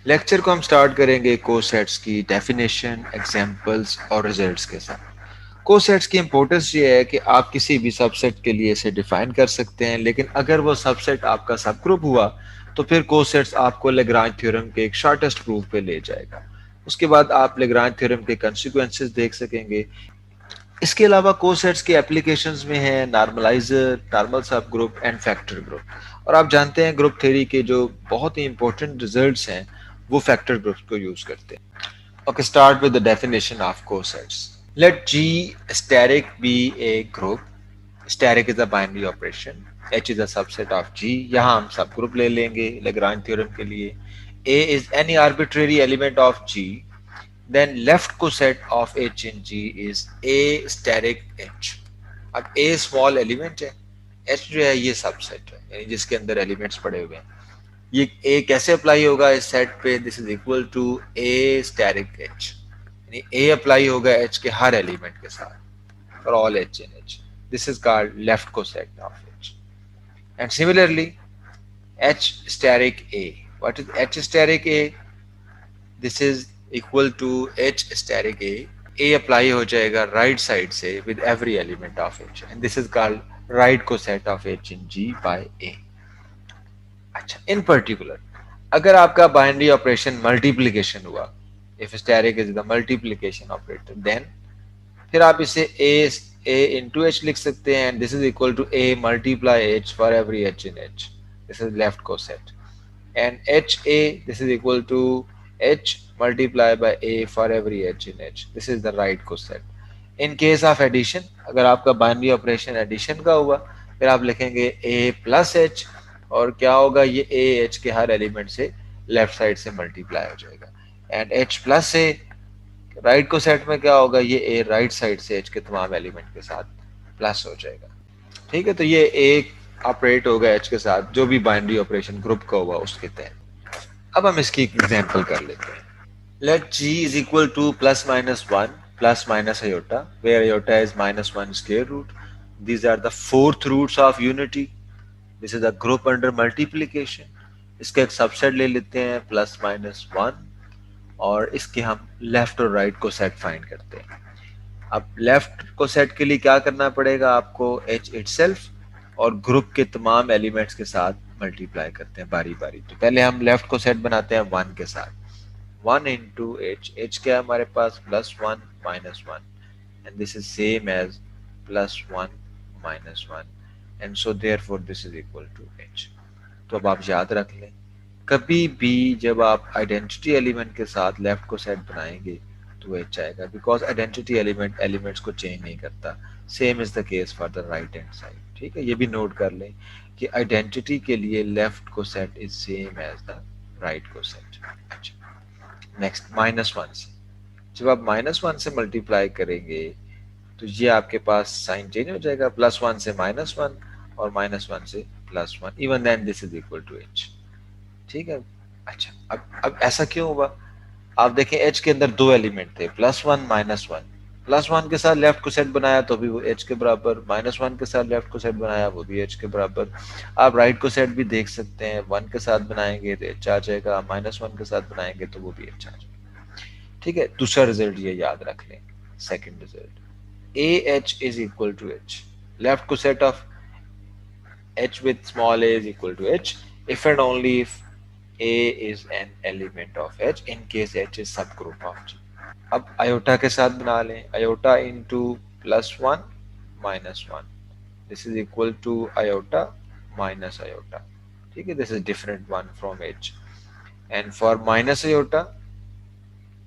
Lecture को हम start करेंगे कोसेट्स की डेफिनेशन, एग्जांपल्स और रिजल्ट्स के साथ। कोसेट्स की इंपॉर्टेंस ये है कि आप किसी भी सबसेट के लिए इसे डिफाइन कर सकते हैं, लेकिन अगर वो सबसेट आपका सब ग्रुप हुआ तो फिर कोसेट्स आपको लेग्रांज थ्योरम के एक शॉर्टेस्ट प्रूफ पे ले जाएगा। उसके बाद आप लेग्रांज थ्योरम के कंसिक्वेंसेस देख सकेंगे। इसके अलावा कोसेट्स के एप्लीकेशंस में है नॉर्मलाइजर, नॉर्मल सब ग्रुप एंड फैक्टर ग्रुप। और आप जानते हैं ग्रुप थ्योरी के जो बहुत ही इंपॉर्टेंट रिजल्ट्स हैं वो फैक्टर ग्रुप्स को यूज करते हैं। Okay, start with the definition of cosets. Let G steric be a group. Steric is a binary operation. H is a subset of G. यहाँ हम सब ग्रुप ले लेंगे Lagrange theorem के लिए. A is any arbitrary element of G. Then left coset of H in G is A steric H. अब A small element है, H जो है ये सबसेट है, यानी जिसके अंदर एलिमेंट्स पड़े हुए हैं। ये A कैसे अप्लाई होगा इस सेट पे? This is equal to A steric H, यानी A अप्लाई होगा H के हर एलिमेंट के साथ for all H in H. This is called left coset of H. And similarly, H steric A. What is H steric A? This is equal to H steric A. A apply हो जाएगा right side से with every element of H. And this is called right coset of H in G by A. अच्छा, इन particular अगर आपका binary operation multiplication हुआ, if static is the multiplication operator, then फिर आप इसे a into h लिख सकते हैं, and this is equal to a multiply h for every h in h. This is left coset. And h a, this is equal to h multiply by a for every h in h. This is the right coset. In case of addition, अगर आपका binary operation addition का हुआ, फिर आप लिखेंगे a plus h, और क्या होगा, ये a h के हर एलिमेंट से लेफ्ट साइड से मल्टीप्लाई हो जाएगा. And h plus a right को सेट में क्या होगा, ये a राइट साइड से h के तमाम एलिमेंट के साथ प्लस हो जाएगा. ठीक है, तो ये a ऑपरेट होगा h के साथ जो भी बाइनरी ऑपरेशन ग्रुप का हुआ उसके तहत. अब हम इसकी एग्जांपल कर लेते हैं. Let g is equal to plus minus 1 plus minus iota, where iota is minus 1 square root. These are the fourth roots of unity. This is a group under multiplication. इसका एक सबसेट ले लेते हैं plus minus 1, और इसके हम left और right coset find करते हैं. अब लेफ्ट को सेट के लिए क्या करना पड़ेगा आपको, H इटसेल्फ और ग्रुप के तमाम एलिमेंट्स के साथ मल्टीप्लाई करते हैं बारी बारी. तो पहले हम लेफ्ट को सेट बनाते हैं 1 के साथ. 1 into h क्या है हमारे पास, plus 1 minus 1, and this is same as plus 1 minus 1, and so therefore this is equal to h. तो अब आप याद रख लें, कभी भी जब आप आइडेंटिटी एलिमेंट के साथ लेफ्ट को सेट बनाएंगे तो h आएगा, बिकॉज आइडेंटिटी एलिमेंट एलिमेंट्स को चेंज नहीं करता. Same is the case for the right hand side. ठीक है, ये भी नोट कर लें कि आइडेंटिटी के लिए left coset is same as the right coset. अच्छा, नेक्स्ट माइनस 1 से, जब आप माइनस 1 से मल्टीप्लाई करेंगे तो ये आपके पास साइन चेंज हो जाएगा, प्लस 1 से माइनस 1 और माइनस 1 से plus 1. Even then this is equal to h. ठीक है. अच्छा, अब ऐसा क्यों हुआ, आप देखें h के अंदर दो एलिमेंट थे, प्लस 1 माइनस 1. प्लस 1 के साथ लेफ्ट को सेट बनाया तो भी वो h के बराबर, माइनस 1 के साथ लेफ्ट को सेट बनाया वो भी h के बराबर. आप राइट को सेट भी देख सकते हैं, 1 के साथ बनाएंगे तो h आ जाएगा, माइनस 1 के साथ बनाएंगे तो वो भी h आ जाएगा. ठीक है, दूसरा रिजल्ट ये याद रख लें. Second result, ah is equal to h. Left coset of h with small a is equal to h if and only if a is an element of h, in case h is subgroup of g. अब iota के साथ बना लें, iota into plus 1 minus 1. This is equal to iota minus iota. ठीक है, this is different one from h. And for minus iota,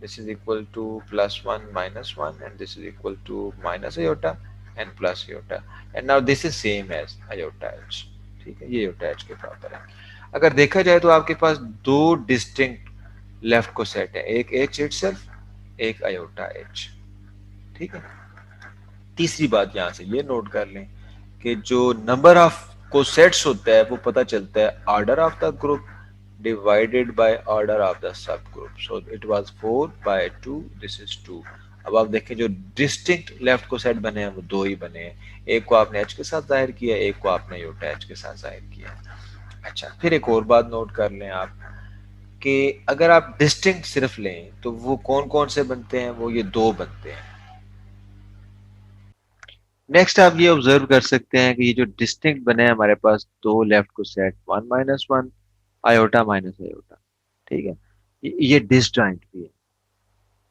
this is equal to plus 1 minus 1, and this is equal to minus iota and plus iota. And now this is same as iota h. ठीक है, ये iota h के बराबर है. अगर देखा जाए तो आपके पास दो डिस्टिंक्ट लेफ्ट को सेट है, एक h इटसेल्फ, एक iota h. ठीक है. तीसरी बात यहां से ये नोट कर लें कि जो नंबर ऑफ कोसेट्स होता है वो पता चलता है order of the group divided by order of the subgroup. So it was 4 by 2. This is 2. अब आप देखें जो डिस्टिंक्ट लेफ्ट को सेट बने हैं वो दो ही बने हैं, एक को आपने h के साथ जाहिर किया, एक को आपने iota h के साथ जाहिर किया. अच्छा, फिर एक और बात नोट कर लें आप कि अगर आप डिस्टिंक्ट सिर्फ लें तो वो कौन कौन से बनते हैं, वो ये दो बनते हैं। नेक्स्ट आप ये ऑब्जर्व कर सकते हैं कि ये जो डिस्टिंक्ट बने हैं हमारे पास दो लेफ्ट को सेट 1 - 1 आयोटा माइनस आयोटा, ठीक है, ये डिसजॉइंट भी है,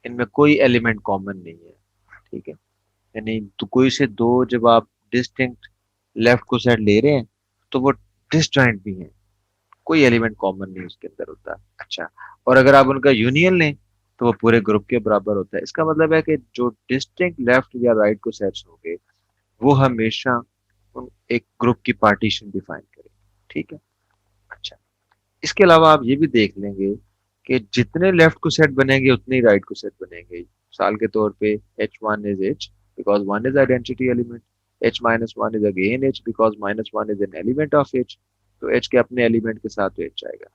इनमें कोई एलिमेंट कॉमन नहीं है, ठीक है, यानी तो कोई से दो जब आप डिस्टिंक्ट लेफ्ट को सेट ले रहे हैं तो वो डिसजॉइंट भी हैं, कोई एलिमेंट कॉमन नहीं उसके अंदर होता। अच्छा, और अगर आप उनका यूनियन लें तो वो पूरे ग्रुप के बराबर होता है। इसका मतलब है कि जो डिस्टिंक्ट लेफ्ट या राइट को सेट्स होंगे वो हमेशा उन एक ग्रुप की पार्टीशन डिफाइन करेंगे, ठीक है। अच्छा, इसके अलावा आप ये भी देख लेंगे कि जितने लेफ्ट को सेट बनेंगे उतने ही राइट को सेट बनेंगे। मिसाल के तौर पे h1 is h because 1 is identity element, h-1 is again h because -1 is an element of h। तो h के अपने एलिमेंट के साथ तो h आएगा।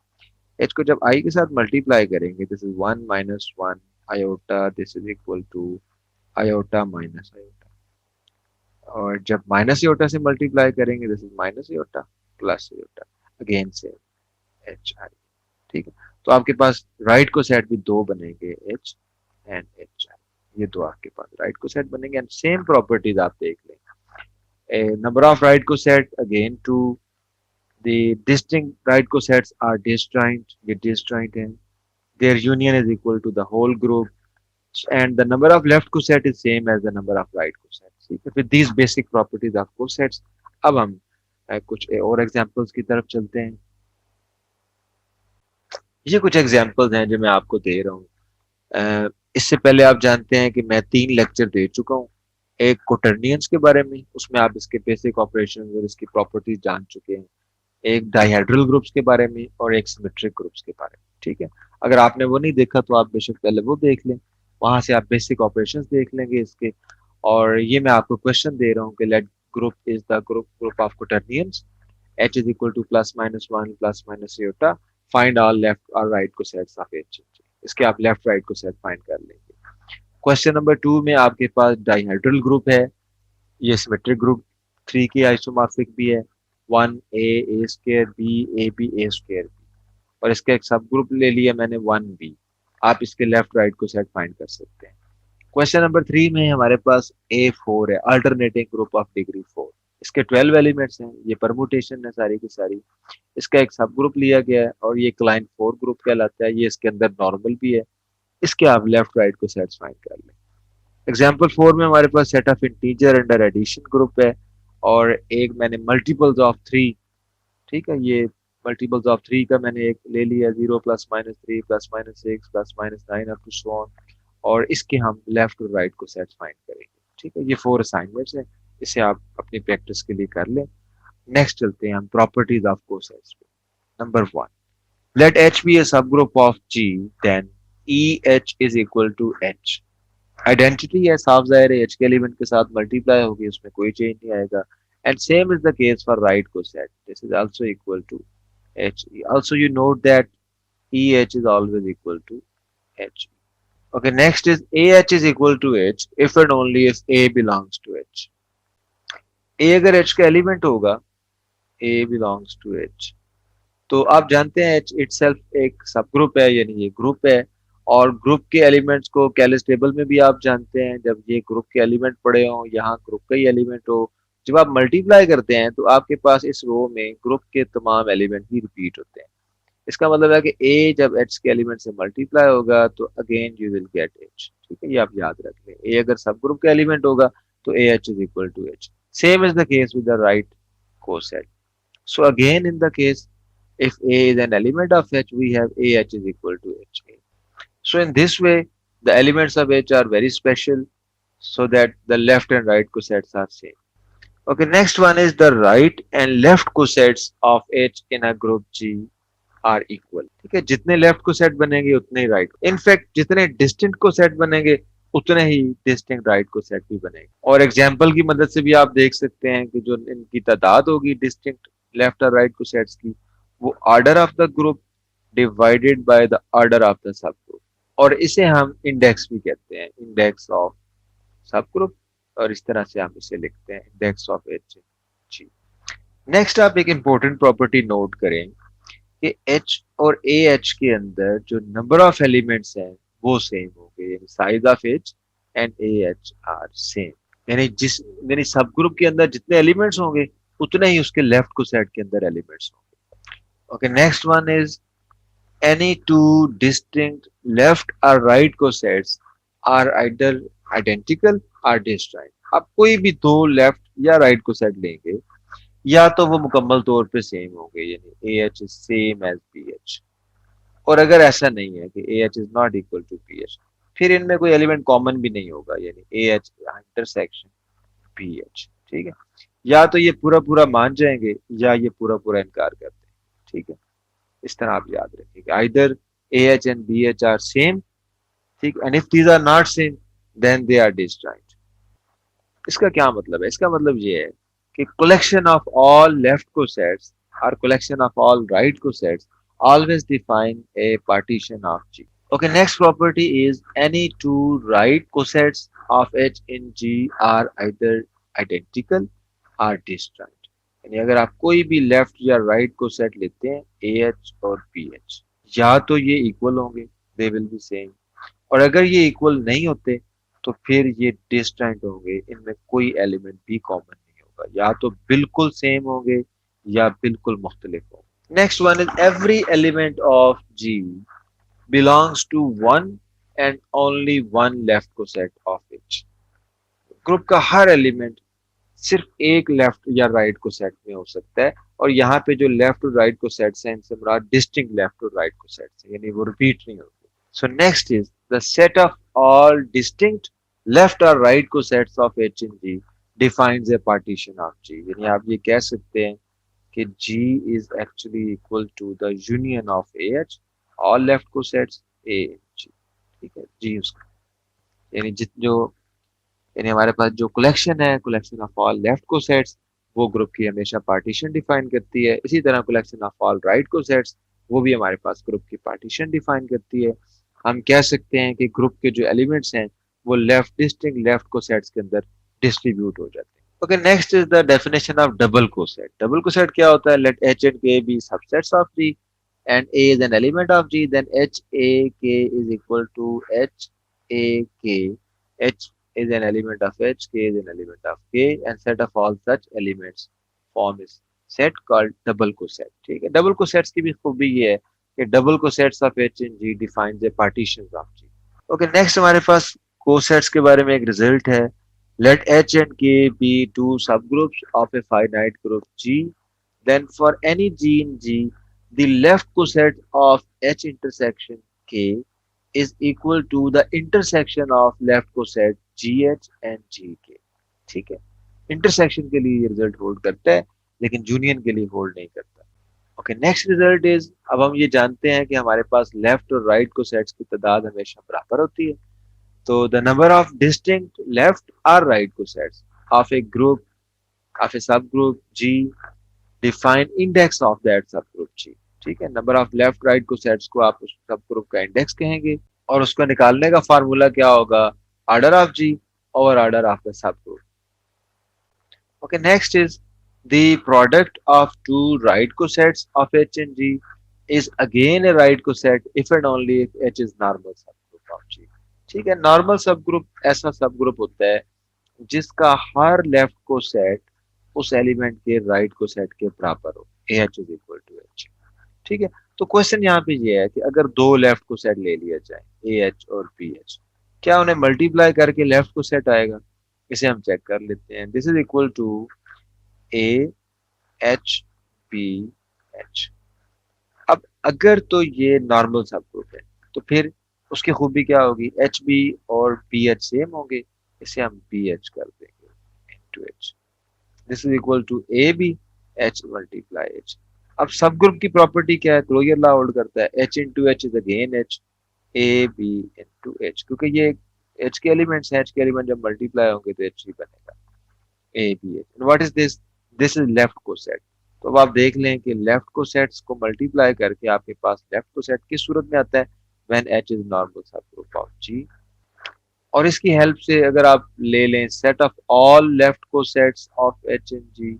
h को जब i के साथ मल्टीप्लाई करेंगे, this is 1 - 1 iota, this is equal to iota minus iota, और जब माइनस आयोटा से मल्टीप्लाई करेंगे this is minus iota plus iota, again से एच आई, ठीक है। तो आपके पास राइट को सेट भी दो बनेंगे, एच एंड एच आई, ये दो आपके पास राइट को सेट बनेंगे एंड सेम प्रॉपर्टीज आप देख लेंगे। Number of right coset again to the distinct right को सेट्स आर डिसजॉइंट, ये डिसजॉइंट है, their union is equal to the whole group and the number of left coset is same as the number of right cosets, ठीक है। with these basic properties of cosets अब हम कुछ और examples की तरफ चलते हैं। ये कुछ एग्जांपल्स हैं जो मैं आपको दे रहा हूँ। इससे पहले आप जानते हैं कि मैं 3 लेक्चर दे चुका हूँ, एक कोटर्नियंस के बारे में, उसमें आप इसके बेसिक ऑपरेशन और इसकी प्रॉपर्टीज जान चुके हैं, एक डाइहेड्रल ग्रुप्स के बारे में और एक सिमेट्रिक ग्रुप्स के बारे में, ठीक है। अगर आपने वो नहीं देखा तो आप बेशक पहले वो देख लें, वहां से आप बेसिक ऑपरेशंस देख लेंगे इसके। और ये मैं आपको क्वेश्चन दे रहा हूँ कि let group is the group of quaternions, h is equal to +-1 + iota, find all left और राइट को सेट्स ऑफ h। इसके आप left right coset find कर लेंगे। क्वेश्चन नंबर 2 में आपके पास डाइहेड्रल ग्रुप है, ये सिमेट्रिक ग्रुप 3 की आइसोमॉर्फिक भी है, 1a b ab a², और इसका एक सब ग्रुप ले लिया मैंने 1b। आप इसके left right coset find कर सकते हैं। क्वेश्चन नंबर 3 में हमारे पास A4 है, अल्टरनेटिंग ग्रुप ऑफ डिग्री 4, इसके 12 एलिमेंट्स हैं, ये परमुटेशन है सारी की सारी, इसका एक सब ग्रुप लिया गया है और ये क्लाइन 4 ग्रुप कहलाता है, ये इसके अंदर नॉर्मल भी है। इसके आप लेफ्ट राइट को सेट्स फाइंड कर लें। एग्जाम्पल 4 में हमारे पास set of integer under addition group है, और एक मैंने मल्टीपल्स ऑफ 3, ठीक है, ये मल्टीपल्स ऑफ 3 का मैंने एक ले लिया, 0 +-3 +-6 +-9 अप टू सो ऑन, और इसके हम लेफ्ट और राइट को सेट फाइंड करेंगे, ठीक है। ये 4 असाइनमेंट्स हैं, इसे आप अपनी प्रैक्टिस के लिए कर लें। नेक्स्ट चलते हैं हम प्रॉपर्टीज ऑफ कोसेट्स पे। Number 1, let H be a subgroup of G, then EH is equal to H। Identity है, साफ जाहिर है, H के एलिमेंट के साथ मल्टीप्लाई होगी, उसमें कोई चेंज नहीं आएगा। And same is the case for right coset, this is also equal to HE। Also you note that EH is always equal to H। Okay, next is AH is equal to H if and only if A belongs to H। A अगर H का element होगा, A belongs to H, तो आप जानते हैं H itself एक सब group है, यानी ये ग्रुप है, और ग्रुप के एलिमेंट्स को कैलिस टेबल में भी आप जानते हैं, जब ये ग्रुप के एलिमेंट पड़े हों, यहाँ ग्रुप का ही एलिमेंट हो, जब आप मल्टीप्लाई करते हैं तो आपके पास इस रो में ग्रुप के तमाम एलिमेंट ही रिपीट होते हैं। इसका मतलब है कि A जब H के एलिमेंट से मल्टीप्लाई होगा तो again you will get H, ठीक है, ये आप याद रख लें। A अगर सब ग्रुप का एलिमेंट होगा तो AH is equal to H। Same is the case with the right coset. So again in the case if A is an element of H, we have AH is equal to HA। So in this way the elements of H are very special, so that the left and right cosets are same। Okay, next one is the right and left cosets of H in a group G are equal। ठीक है, जितने left coset बनेंगे उतने ही right, in fact जितने distinct को set बनेंगे उतने ही distinct right को सेट भी बनेंगे। और एग्जाम्पल की मदद से भी आप देख सकते हैं कि जो इनकी तादाद होगी डिस्टिंक्ट लेफ्ट और राइट को सेट्स की, वो order of the group divided by the order of the सब ग्रुप, और इसे हम इंडेक्स भी कहते हैं, इंडेक्स ऑफ सब ग्रुप, और इस तरह से हम इसे लिखते हैं index of H G. Next आप एक इंपॉर्टेंट प्रॉपर्टी नोट करें कि H और ए एच के अंदर जो नंबर ऑफ एलिमेंट्स हैं वो सेम होंगे, यानी size of H and A H are same. यानी सब ग्रुप के अंदर जितने एलिमेंट्स होंगे उतने ही उसके लेफ्ट को सेट के अंदर एलिमेंट्स होंगे। Okay, next one is any two distinct left or right cosets are either identical or disjoint। आप कोई भी दो लेफ्ट या राइट को सेट लेंगे या तो वो मुकम्मल तौर पे सेम होंगे, यानी A H is same as B H. और अगर ऐसा नहीं है कि A H is not equal to B H, फिर इनमें कोई एलिमेंट कॉमन भी नहीं होगा, यानी A H intersection B H. ठीक है, या तो ये पूरा पूरा मान जाएंगे या ये पूरा पूरा इनकार करते हैं। ठीक है, इस तरह आप याद रखिएगा, either A H and B H are same, ठीक, and if these are not same then they are disjoint. इसका क्या मतलब है? इसका मतलब ये है कि collection of all left cosets or collection of all right cosets always define a partition of G। Okay, next property is any two right cosets of H in G are either identical or disjoint। यानी अगर आप कोई भी left या right को set लेते हैं A H और पी एच, या तो ये इक्वल होंगे, दे विल बी सेम, और अगर ये इक्वल नहीं होते तो फिर ये डिस्टेंट होंगे, इनमें कोई एलिमेंट भी कॉमन नहीं होगा, या तो बिल्कुल सेम होंगे या बिल्कुल मुख्तलिफ होंगे। Next one is every element of G belongs to one and only one left coset of each. Group का हर एलिमेंट सिर्फ एक लेफ्ट या राइट को सेट में हो सकता है, और यहाँ पे जो लेफ्ट और राइट को सेट्स हैं इनसे मुराद डिस्टिंक्ट लेफ्ट और राइट को सेट्स हैं, यानी वो रिपीट नहीं होते। So next is the set of all distinct left or right cosets of H in G defines a partition of G। यानी आप ये कह सकते हैं कि G is actually equal to the union of AH all left cosets A in G। ठीक है, G उसका यानी जित जो यानी हमारे पास जो कलेक्शन है, collection of all left cosets, वो ग्रुप की हमेशा पार्टीशन डिफाइन करती है। इसी तरह collection of all right cosets वो भी हमारे पास ग्रुप की पार्टीशन डिफाइन करती है। हम कह सकते हैं कि ग्रुप के जो एलिमेंट्स हैं वो लेफ्ट डिस्टिंक्ट लेफ्ट कोसेट्स के अंदर डिस्ट्रीब्यूट हो जाते हैं। Okay, next is the definition of double coset. Double coset क्या होता है? Let H and K be subsets of G and A is an element of G, then H A K is equal to H A K, H is an element of H, K is an element of K, and set of all such elements form is set called double coset। ठीक है, double cosets की भी खूबी ये है कि double cosets of H and G defines the partitions of G। Okay, next हमारे पास cosets के बारे में एक रिजल्ट है। Let H and K be two subgroups of a finite group G, then for any G in G the left coset of H intersection K is equal to the intersection of left coset GH and GK। ठीक है, intersection के लिए ये result hold करता है लेकिन union के लिए होल्ड नहीं करता। ओके, नेक्स्ट रिजल्ट इज, अब हम ये जानते हैं कि हमारे पास लेफ्ट और राइट कोसेट्स की तादाद हमेशा बराबर होती है, तो the number of distinct left और right cosets of a group of a subgroup G define index of that subgroup G। ठीक है, नंबर ऑफ लेफ्ट राइट को सेट्स को आप उस सब ग्रुप का इंडेक्स कहेंगे, और उसको निकालने का फार्मूला क्या होगा? Order of G over order of the subgroup. Okay, next is the product of two right को sets of H and G is again a right coset if and only if H is normal subgroup of G. ठीक है, normal सब group ऐसा सब group होता है जिसका हर लेफ्ट को सेट उस एलिमेंट के राइट को सेट के बराबर हो, A H is equal to H. ठीक है, तो क्वेश्चन यहाँ पे ये है कि अगर दो लेफ्ट को सेट ले लिया जाए ए एच और बी एच, क्या उन्हें मल्टीप्लाई करके लेफ्ट को सेट आएगा? इसे हम चेक कर लेते हैं। This is equal to A H B H. अब अगर तो ये नॉर्मल सब ग्रुप है तो फिर उसकी खूबी क्या होगी? एच बी और बी एच सेम होंगे, इसे हम बी एच कर देंगे into H. This is equal to A B H multiply H. अब सब ग्रुप की प्रॉपर्टी क्या है? क्लोजर लॉ होल्ड करता है, H into H is again H, A B into H, क्योंकि ये एच के एलिमेंट्स हैं, एच के एलिमेंट जब मल्टीप्लाई होंगे तो एच ही बनेगा, A B H. What is this? This is left coset. तो अब आप देख लें कि लेफ्ट को सेट्स को मल्टीप्लाई करके आपके पास लेफ्ट को सेट किस सूरत में आता है? When H is normal subgroup of जी। और इसकी हेल्प से अगर आप ले लें सेट ऑफ ऑल लेफ्ट को सेट्स ऑफ एच एंड जी,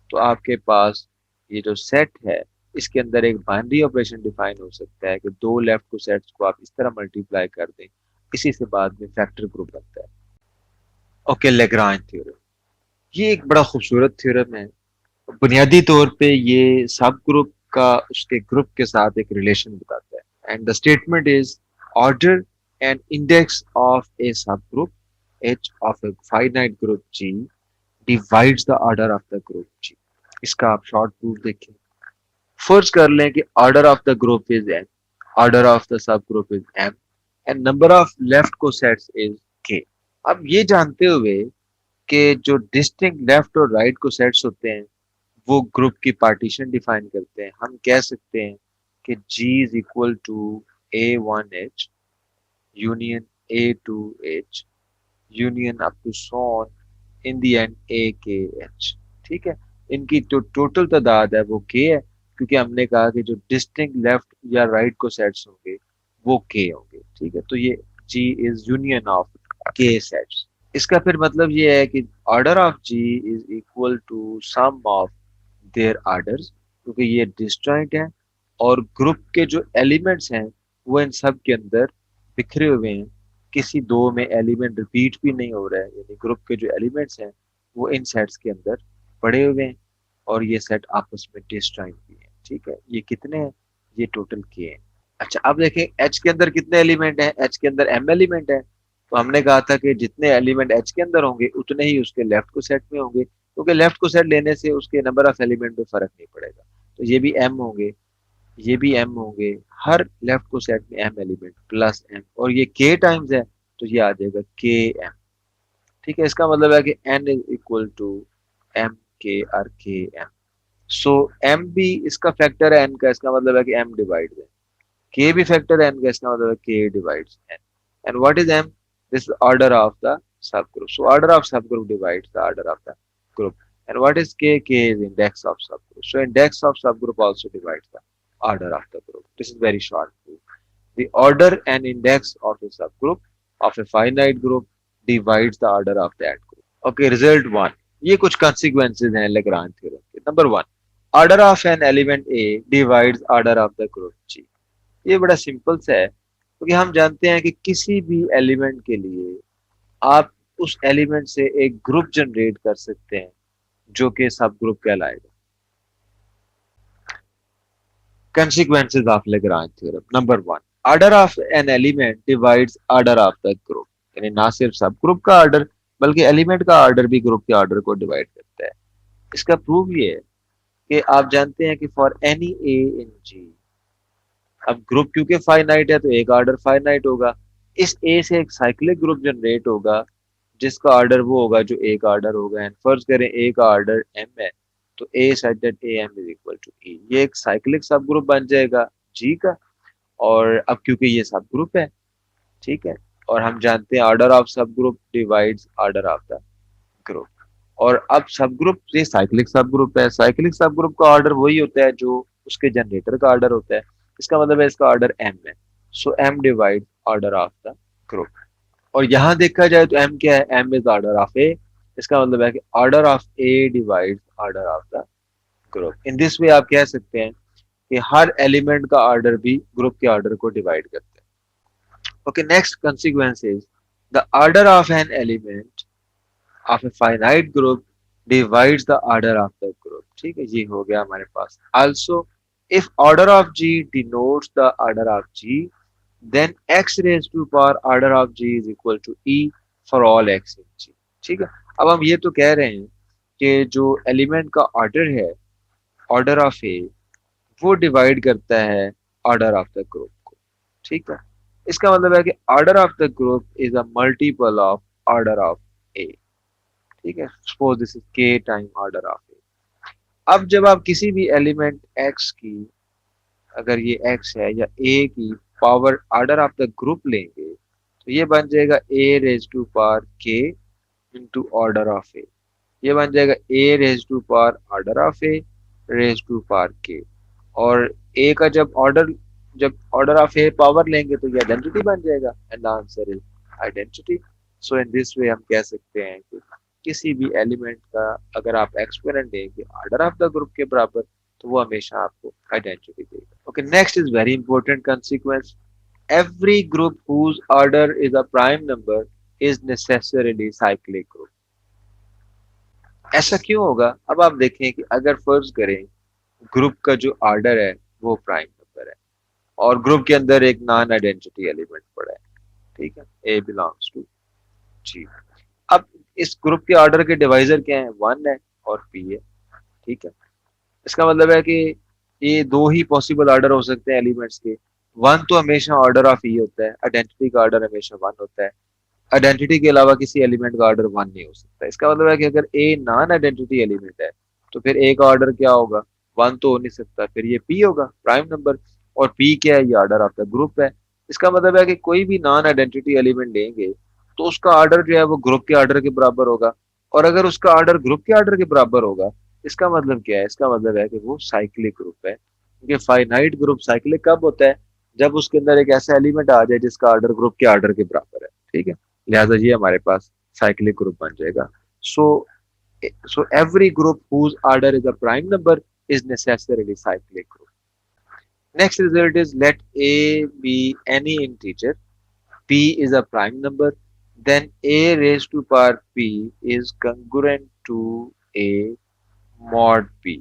तो आपके पास ये जो सेट है इसके अंदर एक बाइनरी ऑपरेशन डिफाइन हो सकता है कि दो लेफ्ट को सेट्स को आप इस तरह मल्टीप्लाई कर दें, इसी से बाद में फैक्टर ग्रुप बनता है। ओके, लेग्रांज थ्योरम, ये एक बड़ा खूबसूरत थ्योरम है। बुनियादी तौर पे ये सब ग्रुप का उसके ग्रुप के साथ एक रिलेशन बताता है। And the statement is order and index of a subgroup H of a finite group G divides the order of the group G. इसका आप शॉर्ट प्रूफ देखें। फर्ज कर लें कि order of the group is N, order of the subgroup is M, and number of left cosets is K. अब ये जानते हुए कि जो डिस्टिंक्ट लेफ्ट और राइट कोसेट्स होते हैं वो ग्रुप की पार्टीशन डिफाइन करते हैं, हम कह सकते हैं कि G is equal to A1H union A2H union up to son in the end AKH। ठीक है, इनकी जो टोटल तादाद है वो K है, क्योंकि हमने कहा कि जो डिस्टिंक्ट लेफ्ट या राइट को सेट्स होंगे वो K होंगे। ठीक है, तो ये G is union of K sets. इसका फिर मतलब ये है कि order of G is equal to sum of their orders, क्योंकि ये डिस्जॉइंट है और ग्रुप के जो एलिमेंट्स हैं वो इन सब के अंदर बिखरे हुए हैं, किसी दो में एलिमेंट रिपीट भी नहीं हो रहा है, यानी ग्रुप के जो एलिमेंट्स हैं वो इन सेट्स के अंदर पड़े हुए हैं और ये सेट आपस में डिस्जॉइंट भी है। ठीक है, ये कितने हैं, ये टोटल के हैं। अच्छा, अब देखें एच के अंदर कितने एलिमेंट हैं, एच के अंदर एम एलिमेंट है, तो हमने कहा था कि जितने एलिमेंट एच के अंदर होंगे उतने ही उसके लेफ्ट को सेट में होंगे, क्योंकि लेफ्ट को सेट लेने से उसके नंबर ऑफ एलिमेंट में फर्क नहीं पड़ेगा। तो ये भी एम होंगे, ये भी एम होंगे, हर लेफ्ट को सेट में एम एलिमेंट प्लस एम, और ये के टाइम्स है तो ये आ जाएगा के एम। ठीक है, इसका मतलब है कि N is equal to M K R K M. So M भी इसका फैक्टर है एन का, इसका मतलब है कि एम डिवाइड है। के भी फैक्टर है एन का, इसका मतलब है K divides N. And what is M? This order of the subgroup. So order of subgroup divides the order of the group. And what is K? K is index of subgroup. So index of subgroup also divides the order of the group. This is very short proof. The order and index of a subgroup of a finite group divides the order of that group. Okay, result one. ये कुछ consequences हैं Lagrange theorem के। Number one, order of an element A divides order of the group G. ये बड़ा simple सा है, क्योंकि हम जानते हैं कि किसी भी एलिमेंट के लिए आप उस एलिमेंट से एक ग्रुप जनरेट कर सकते हैं जो कि सब ग्रुप कहलाएगा। Consequences of Lagrange theorem. Number one, order of an element divides order of the group. यानी ना सिर्फ सब ग्रुप का ऑर्डर बल्कि एलिमेंट का ऑर्डर भी ग्रुप के ऑर्डर को डिवाइड करता है। इसका प्रूफ ये है कि आप जानते हैं कि फॉर एनी ए इन जी, अब ग्रुप क्योंकि फाइनाइट है तो एक ऑर्डर फाइनाइट होगा, इस ए से एक साइक्लिक ग्रुप जनरेट होगा जिसका ऑर्डर वो होगा जो एक ऑर्डर होगा। एंड फर्ज करें ए का ऑर्डर एम है, तो a such that a M is equal to e, ये एक साइक्लिक सब ग्रुप बन जाएगा जी का। और अब क्योंकि ये सब ग्रुप है, ठीक है, और हम जानते हैं order of subgroup divides order of the group, और अब सब ग्रुप ये साइक्लिक सब ग्रुप है, साइक्लिक सब ग्रुप का ऑर्डर वही होता है जो उसके जनरेटर का ऑर्डर होता है। इसका मतलब है इसका ऑर्डर एम है, so M divide order of the group. और यहाँ देखा जाए तो एम क्या है, M is order of a, इसका मतलब है कि order of a divide order of the group. In this way आप कह सकते हैं कि हर एलिमेंट का ऑर्डर भी ग्रुप के ऑर्डर को डिवाइड करते हैं। Okay, next consequence is the order of an element of a finite group divides the order of the group. ठीक है, ये हो गया हमारे पास। Also if order of G denotes the order of G, then x raised to power order of g is equal to e for all x in g। ठीक है, अब हम ये तो कह रहे हैं कि जो एलिमेंट का ऑर्डर है, ऑर्डर ऑफ ए, वो डिवाइड करता है ऑर्डर ऑफ द ग्रुप को। ठीक है, इसका मतलब है कि order of the group is a multiple of order of a. ठीक है, suppose this is K time order of a. अब जब आप किसी भी एलिमेंट x की, अगर ये x है या a की power order of the group लेंगे तो ये बन जाएगा a raise to power k into order of a, ये बन जाएगा a raise to power order of a raise to power k। और a का जब ऑर्डर ऑफ ए पावर लेंगे तो ये आइडेंटिटी बन जाएगा, and the answer is identity. So in this वे हम कह सकते हैं कि किसी भी एलिमेंट का अगर आप एक्सपोनेंट देंगे ऑर्डर ऑफ द ग्रुप के बराबर, तो वो हमेशा आपको आइडेंटिटी देगा। Okay, next is very important consequence, every group whose order is a prime number is necessarily cyclic group। ऐसा क्यों होगा? अब आप देखें कि अगर फर्ज करें ग्रुप का जो ऑर्डर है वो प्राइम नंबर है और ग्रुप के अंदर एक नॉन आइडेंटिटी एलिमेंट पड़ा है, ठीक है, ए बिलोंग्स टू जी। अब इस ग्रुप के ऑर्डर के डिवाइजर क्या है? वन है और पी है, ठीक है। इसका मतलब है कि ये दो ही पॉसिबल ऑर्डर हो सकते हैं एलिमेंट्स के। वन तो हमेशा ऑर्डर ऑफ ई होता है, आइडेंटिटी का ऑर्डर हमेशा वन होता है, आइडेंटिटी के अलावा किसी एलिमेंट का ऑर्डर वन नहीं हो सकता। इसका मतलब है कि अगर ए नॉन आइडेंटिटी एलिमेंट है तो फिर ए का ऑर्डर क्या होगा? वन तो हो नहीं सकता, फिर ये पी होगा प्राइम नंबर। और पी क्या है? ये ऑर्डर ऑफ द ग्रुप है। इसका मतलब है कि कोई भी नॉन आइडेंटिटी एलिमेंट लेंगे तो उसका ऑर्डर जो है वो ग्रुप के ऑर्डर के बराबर होगा। और अगर उसका ऑर्डर ग्रुप के ऑर्डर के बराबर होगा, इसका मतलब क्या है? इसका मतलब है कि वो साइक्लिक ग्रुप है, क्योंकि फाइनाइट ग्रुप साइक्लिक कब होता है? जब उसके अंदर एक ऐसा एलिमेंट आ जाए जिसका ऑर्डर ग्रुप के ऑर्डर के बराबर है, ठीक है। लिहाजा ये हमारे पास साइक्लिक ग्रुप बन जाएगा। So so every group whose order is a prime number is necessarily cyclic group. Next result is let a be any integer, p is a prime number, then a raised to power p is congruent to a mod p।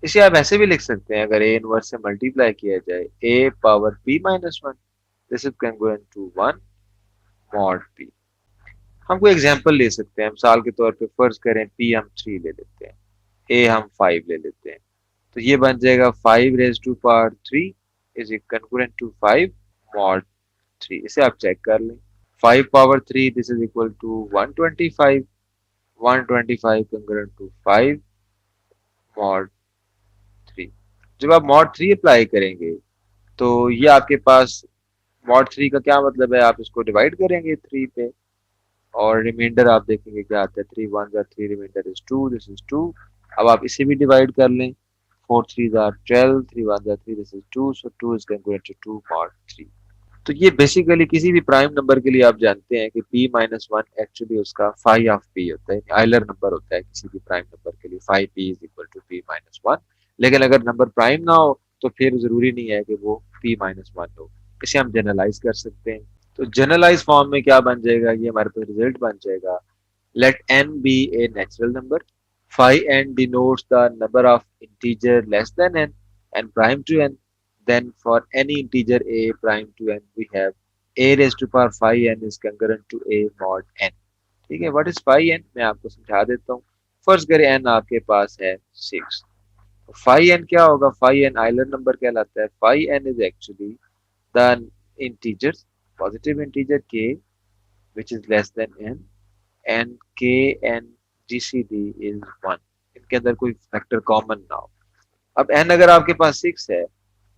इसे आप ऐसे भी लिख सकते हैं, अगर a inverse से multiply किया जाए a power p minus one, this is congruent to one mod p। हम कोई एग्जांपल ले सकते हैं, मिसाल के तौर पे फर्ज करें p हम थ्री ले लेते हैं, a हम फाइव ले लेते हैं, तो ये बन जाएगा five raise to power three is congruent to five mod three. इसे आप चेक कर लें, five power three this is equal to 125, 125 congruent to five mod three. जब आप मॉड थ्री अप्लाई करेंगे तो ये आपके पास मॉड थ्री का क्या मतलब है? आप इसको डिवाइड करेंगे थ्री पे और रिमाइंडर आप देखेंगे क्या आता है, थ्री वन जार three, remainder is two, this is two. अब आप इसे भी डिवाइड कर लें, फोर थ्री जार 12, थ्री वन जार three, this is two, so two is congruent to two mod three. तो ये बेसिकली किसी भी प्राइम नंबर के लिए आप जानते हैं कि p माइनस वन एक्चुअली उसका फाई ऑफ p होता है, आइलर नंबर होता है किसी भी प्राइम नंबर के लिए, phi p is equal to p minus one. लेकिन अगर नंबर प्राइम ना हो तो फिर जरूरी नहीं है कि वो p माइनस वन हो, इसे हम जनरलाइज कर सकते हैं। तो जनरलाइज फॉर्म में क्या बन जाएगा? ये हमारे पास रिजल्ट बन जाएगा, let n be a natural number, phi n denotes the number of integer less than n and prime to n, then for any integer a prime to n we have a raised to power phi n is congruent to a mod n। ठीक है, what is phi n? मैं आपको समझा देता हूँ। फर्ज करें n आपके पास है सिक्स, फाई n क्या होगा? फाई n आइलर नंबर कहलाता है। Phi n is actually the integer, positive integer k which is less than n and k and gcd is 1, इनके अंदर कोई फैक्टर कॉमन ना हो। अब n अगर आपके पास 6 है,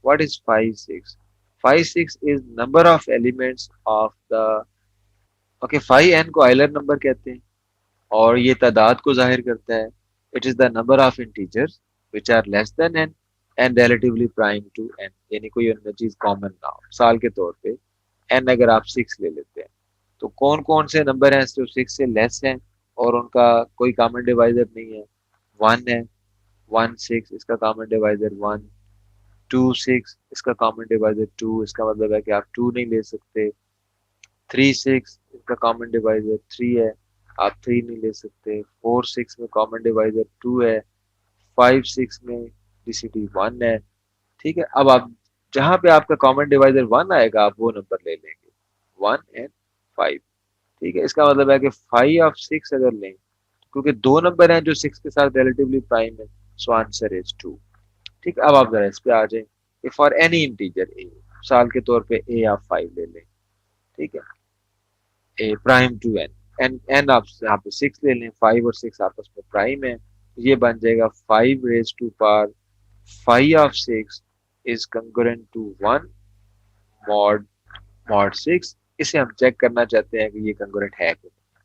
what is 5 6? 5 6 is number of elements of the, okay, 5 n को आइलर नंबर कहते हैं और ये तादाद को जाहिर करता है। It is the number of integers which are less than n and relatively prime to n, यानी कोई उनमें चीज कॉमन ना हो। मिसाल के तौर पे n अगर आप 6 ले लेते हैं तो कौन कौन से नंबर हैं जो 6 से लेस हैं और उनका कोई कॉमन डिवाइजर नहीं है? वन है, वन सिक्स, इसका common divisor one, two six, इसका कॉमन डिवाइजर टू, इसका मतलब है कि आप टू नहीं ले सकते। थ्री सिक्स, इसका कॉमन डिवाइजर थ्री है, आप थ्री नहीं ले सकते। फोर सिक्स में कॉमन डिवाइजर टू है, फाइव सिक्स में जीसीडी वन है, ठीक है। अब आप जहां पे आपका कॉमन डिवाइजर वन आएगा आप वो नंबर ले लेंगे, वन एंड फाइव, ठीक है। इसका मतलब है कि फाइव ऑफ सिक्स अगर लें, क्योंकि दो नंबर हैं जो सिक्स के साथ रिलेटिवली प्राइम है, सो आंसर इज टू, ठीक है। अब आप जरा इस पे आ जाए कि फॉर एनी इंटीजर ए, मिसाल के तौर पे ए आप फाइव ले लें, ठीक है, ए प्राइम टू एन, एन आप यहाँ पे सिक्स ले लें, फाइव और सिक्स आपस में प्राइम है, ये बन जाएगा five raise to power five of six is congruent to one mod mod six. इसे हम चेक करना चाहते हैं कि ये कंकरेंट है कि नहीं,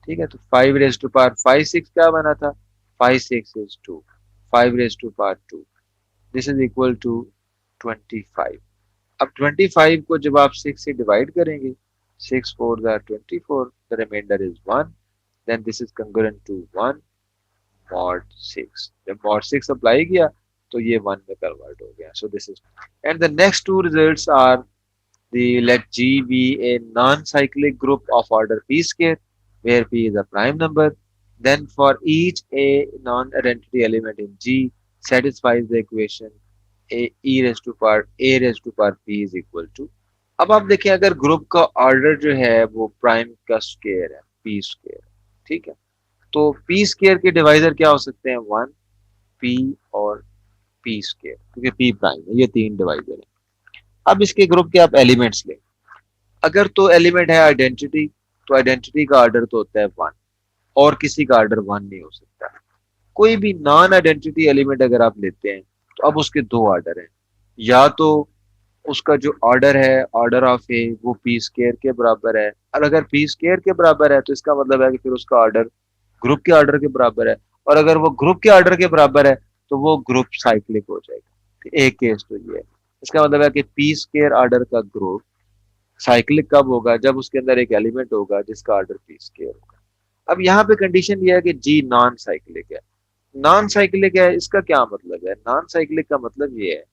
ठीक है। तो five raise to power five six क्या बना था? Five six is two, five raise to power two, this is equal to 25। अब 25 को जब आप 6 से डिवाइड करेंगे, 6 4 the 24, the remainder is 1, then this is congruent to 1 mod 6। जब मॉड 6 अप्लाई किया तो ये 1 में कन्वर्ट हो गया. So this is and the next two results are the let G be a non-cyclic group of order p square, where p is a prime number. Then for each a non-identity element in G satisfies the equation a raised to power p is equal to. अब आप देखें अगर group का order जो है वो prime का square है पी स्क्वायर. ठीक है, तो पी स्क्वायर के डिवाइजर क्या हो सकते हैं? 1 पी और पी स्क्वायर, क्योंकि पी प्राइम है, ये तीन डिवाइजर है. अब इसके ग्रुप के आप एलिमेंट्स लें. अगर तो एलिमेंट है आइडेंटिटी, तो आइडेंटिटी का ऑर्डर तो होता है 1 और किसी का ऑर्डर 1 नहीं हो सकता. कोई भी नॉन आइडेंटिटी एलिमेंट अगर आप लेते हैं तो अब उसके दो ऑर्डर हैं. या तो उसका जो ऑर्डर है ऑर्डर ऑफ ए वो पी स्क्वायर के बराबर है, और अगर पी स्क्वायर के बराबर है तो इसका मतलब है कि फिर उसका ऑर्डर ग्रुप के ऑर्डर के बराबर है, और अगर वो ग्रुप के ऑर्डर के बराबर है तो वो ग्रुप साइक्लिक हो जाएगा. तो एक केस तो ये है. इसका मतलब है कि पी स्क्वायर ऑर्डर का ग्रुप साइक्लिक कब होगा? जब उसके अंदर एक एलिमेंट होगा जिसका ऑर्डर पी स्क्वायर होगा. अब यहाँ पे कंडीशन ये है कि जी नॉन साइक्लिक है. नॉन साइक्लिक है इसका क्या मतलब है? नॉन साइक्लिक का मतलब ये है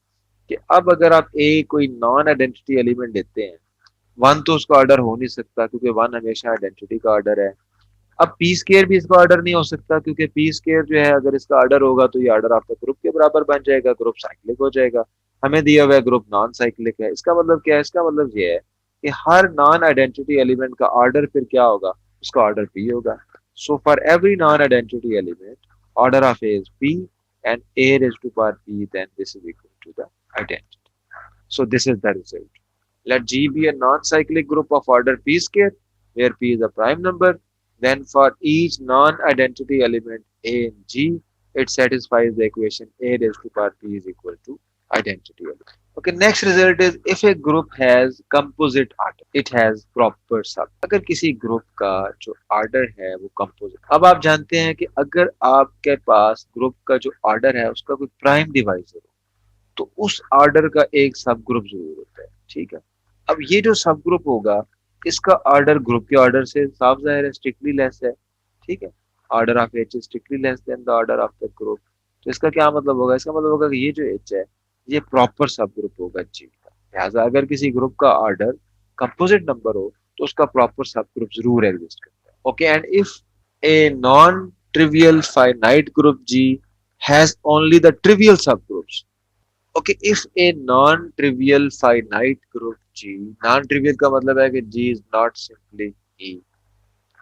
कि अब अगर आप ए कोई नॉन आइडेंटिटी एलिमेंट लेते हैं, 1 तो उसका ऑर्डर हो नहीं सकता क्योंकि 1 हमेशा आइडेंटिटी का ऑर्डर है. अब पी स्क्वायर भी इसका ऑर्डर नहीं हो सकता क्योंकि पी स्क्वायर जो है अगर इसका ऑर्डर होगा तो ये ऑर्डर आपका ग्रुप के बराबर बन जाएगा, ग्रुप साइक्लिक हो जाएगा. हमें दिया हुआ ग्रुप नॉन साइक्लिक है. इसका मतलब क्या है? इसका मतलब ये है कि हर नॉन आइडेंटिटी एलिमेंट का ऑर्डर फिर क्या होगा? उसका ऑर्डर पी होगा. So for every non identity element order of A is P and a raised to power p, then this is equal to the identity. So this is the result. Let G be a non-cyclic group of order p square, where p is a prime number. Then for each non-identity element a in G, it satisfies the equation a raised to power p is equal to identity element. Okay, next result is if a group has composite order, it has proper sub. अगर किसी group का जो order है वो composite. अब आप जानते हैं कि अगर आपके पास ग्रुप का जो ऑर्डर है उसका कोई प्राइम डिवाइजर हो तो उस ऑर्डर का एक सब ग्रुप जरूर होता है. ठीक है, अब ये जो सब ग्रुप होगा इसका ऑर्डर ग्रुप के ऑर्डर से साफ जाहिर है स्ट्रिक्टली लेस है. ठीक है, order of H is strictly less than the order of the group. तो इसका क्या मतलब होगा? इसका मतलब होगा कि ये जो एच है ये प्रॉपर सब ग्रुप होगा जी का. लिहाजा अगर किसी ग्रुप का ऑर्डर कंपोजिट नंबर हो तो उसका प्रॉपर सब ग्रुप जरूर एग्जिस्ट करता है. Okay, and if a non trivial finite group G has only the trivial subgroups. Okay, if a non-trivial finite group G, non-trivial का मतलब है कि G is not simply E,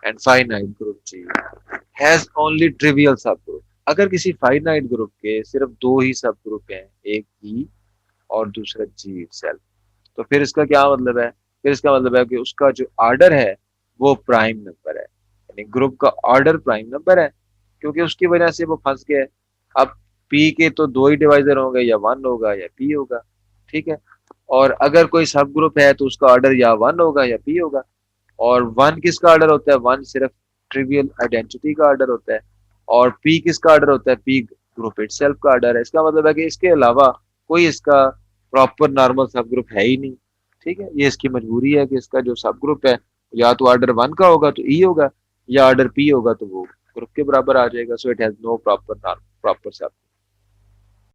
and finite group G has only trivial subgroup. अगर किसी finite group के सिर्फ दो ही सब ग्रुप हैं, एक E और दूसरा G itself, तो फिर इसका क्या मतलब है? फिर इसका मतलब है कि उसका जो ऑर्डर है वो प्राइम नंबर है, यानी ग्रुप का ऑर्डर प्राइम नंबर है, क्योंकि उसकी वजह से वो फंस गया है. अब पी के तो दो ही डिवाइजर होंगे, या 1 होगा या पी होगा. ठीक है, और अगर कोई सब ग्रुप है तो उसका ऑर्डर या 1 होगा या पी होगा. और 1 किसका ऑर्डर होता है? 1 सिर्फ ट्रिवियल आइडेंटिटी का ऑर्डर होता है. और पी किसका ऑर्डर होता है? पी ग्रुप इटसेल्फ का ऑर्डर है. इसका मतलब है कि इसके अलावा कोई इसका प्रॉपर नॉर्मल सब ग्रुप है ही नहीं. ठीक है, ये इसकी मजबूरी है कि इसका जो सब ग्रुप है या तो ऑर्डर 1 का होगा तो ई होगा, या ऑर्डर पी होगा तो वो ग्रुप के बराबर आ जाएगा. So it has no proper सब.